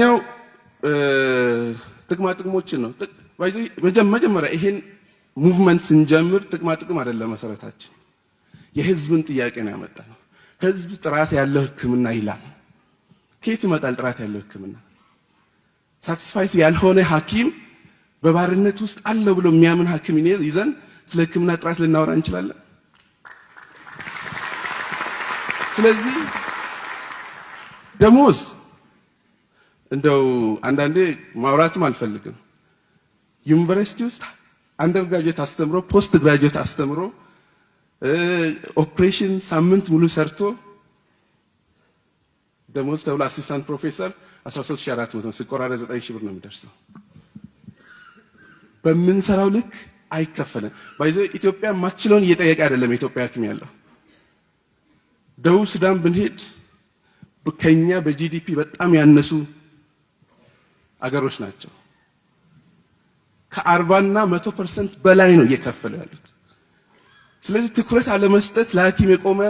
ያው ጥቅማ ጥቅሞችን ነው መጀመሪያ ይሄን ሙቭመንት ስንጀምር ጥቅማ ጥቅም አይደለም መሰረታችን የህዝብን ጥያቄ ነው ያመጣነው። ህዝብ ጥራት ያለው ህክምና ይላል። ከየት ይመጣል ጥራት ያለው ህክምና? ሳቲስፋይስ ያልሆነ ሐኪም በባርነት ውስጥ አለው ብሎ የሚያምን ሐኪም ይዘን ስለ ህክምና ጥራት ልናወራ እንችላለን? ስለዚህ ደሞዝ እንደው አንዳንዴ ማውራትም አልፈልግም። ዩኒቨርሲቲ ውስጥ አንደር ግራጁዌት አስተምሮ ፖስት ግራጁዌት አስተምሮ ኦፕሬሽን ሳምንት ሙሉ ሰርቶ ደሞዝ ተብሎ አሲስታንት ፕሮፌሰር 13400 ሲቆራረጥ 9000 ብር ነው የሚደርሰው። በምንሰራው ልክ አይከፈለም። ባይዘው ኢትዮጵያ ማችለውን እየጠየቀ አይደለም የኢትዮጵያ ሐኪም ያለው። ደቡብ ሱዳን ብንሄድ ከኛ በጂዲፒ በጣም ያነሱ አገሮች ናቸው። ከ40 እና 100% በላይ ነው እየከፈሉ ያሉት። ስለዚህ ትኩረት አለመስጠት ለሐኪም የቆመ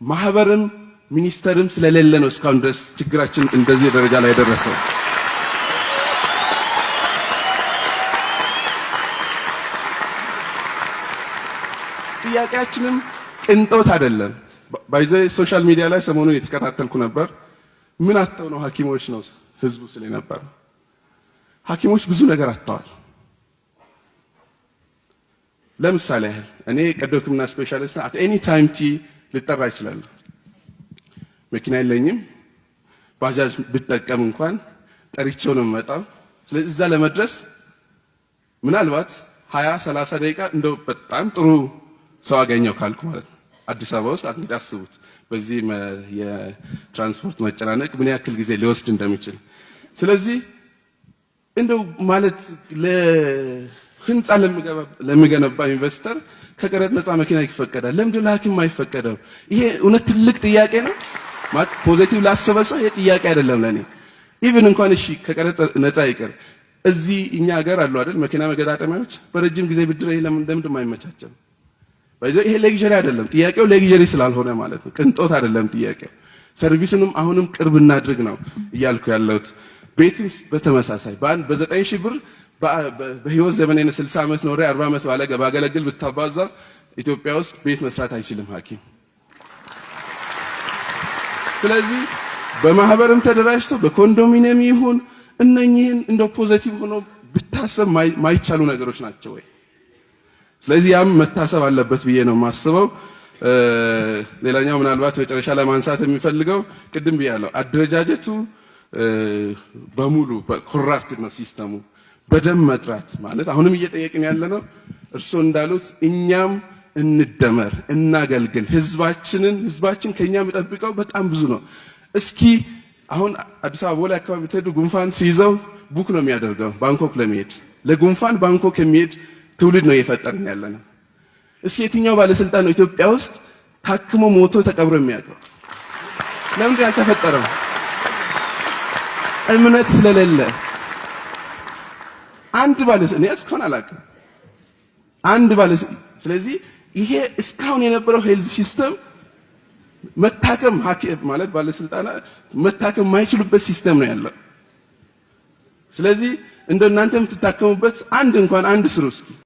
ማህበርም ሚኒስተርም ስለሌለ ነው እስካሁን ድረስ ችግራችን እንደዚህ ደረጃ ላይ ደረሰው። ጥያቄያችንም ቅንጦት አይደለም። ባይዘ ሶሻል ሚዲያ ላይ ሰሞኑን የተከታተልኩ ነበር። ምን አጥተው ነው ሐኪሞች ነው ህዝቡ ስለነበር። ሐኪሞች ብዙ ነገር አጥተዋል። ለምሳሌ እኔ ቀዶ ህክምና ስፔሻሊስት አት ኤኒ ታይም ልጠራ ይችላል። መኪና የለኝም። ባጃጅ ብጠቀም እንኳን ጠሪቸው ነው የምመጣው። ስለዚህ እዛ ለመድረስ ምናልባት 20-30 ደቂቃ እንደው በጣም ጥሩ ሰው አገኘው ካልኩ ማለት ነው። አዲስ አበባ ውስጥ አስቡት በዚህ የትራንስፖርት መጨናነቅ ምን ያክል ጊዜ ሊወስድ እንደሚችል። ስለዚህ እንደው ማለት ለህንጻ ለሚገነባ ኢንቨስተር ከቀረጥ ነፃ መኪና ይፈቀዳል። ለምንድን ለሐኪም አይፈቀደው? ይሄ እውነት ትልቅ ጥያቄ ነው። ፖዚቲቭ ላሰበ ሰው ይሄ ጥያቄ አይደለም ለኔ። ኢቭን እንኳን እሺ ከቀረጥ ነፃ ይቀር እዚህ እኛ ሀገር አሉ አይደል መኪና መገጣጠሚያዎች በረጅም ጊዜ ብድር ለምን አይመቻቸውም? ባይዘው ይሄ ሌግዠሪ አይደለም ጥያቄው፣ ሌግዠሪ ስላልሆነ ማለት ነው። ቅንጦት አይደለም ጥያቄው። ሰርቪስንም አሁንም ቅርብ እናድርግ ነው እያልኩ ያለሁት። ቤትም በተመሳሳይ በ9000 ብር በህይወት ዘመኔ 60 ዓመት ኖሬ 40 ዓመት ባገለግል ብታባዛ ኢትዮጵያ ውስጥ ቤት መስራት አይችልም ሐኪም። ስለዚህ በማህበርም ተደራጅተው በኮንዶሚኒየም ይሁን እነኚህን እንደ ፖዚቲቭ ሆኖ ብታሰብ ማይቻሉ ነገሮች ናቸው ወይ? ስለዚህ ያም መታሰብ አለበት ብዬ ነው የማስበው። ሌላኛው ምናልባት መጨረሻ ላይ ማንሳት የሚፈልገው ቅድም ብያለሁ፣ አደረጃጀቱ በሙሉ ኮራፕት ነው ሲስተሙ። በደም መጥራት ማለት አሁንም እየጠየቅን ያለነው እርሶ እንዳሉት እኛም እንደመር እናገልግል ህዝባችን ከኛ የሚጠብቀው በጣም ብዙ ነው። እስኪ አሁን አዲስ አበባ ላይ አካባቢ ተሄዱ ጉንፋን ሲይዘው ቡክ ነው የሚያደርገው ባንኮክ ለመሄድ። ለጉንፋን ባንኮክ የሚሄድ ትውልድ ነው እየፈጠርን ያለነው። እስኪ የትኛው ባለስልጣን ነው ኢትዮጵያ ውስጥ ታክሞ ሞቶ ተቀብሮ የሚያውቀው? ለምን ያልተፈጠረው? እምነት ስለሌለ። አንድ ባለስልጣን እስካሁን አላውቅም። አንድ ባለስልጣን። ስለዚህ ይሄ እስካሁን የነበረው ሄልዝ ሲስተም መታከም ማለት ባለስልጣናት መታከም የማይችሉበት ሲስተም ነው ያለው። ስለዚህ እንደናንተ የምትታከሙበት አንድ ስሩ እስኪ።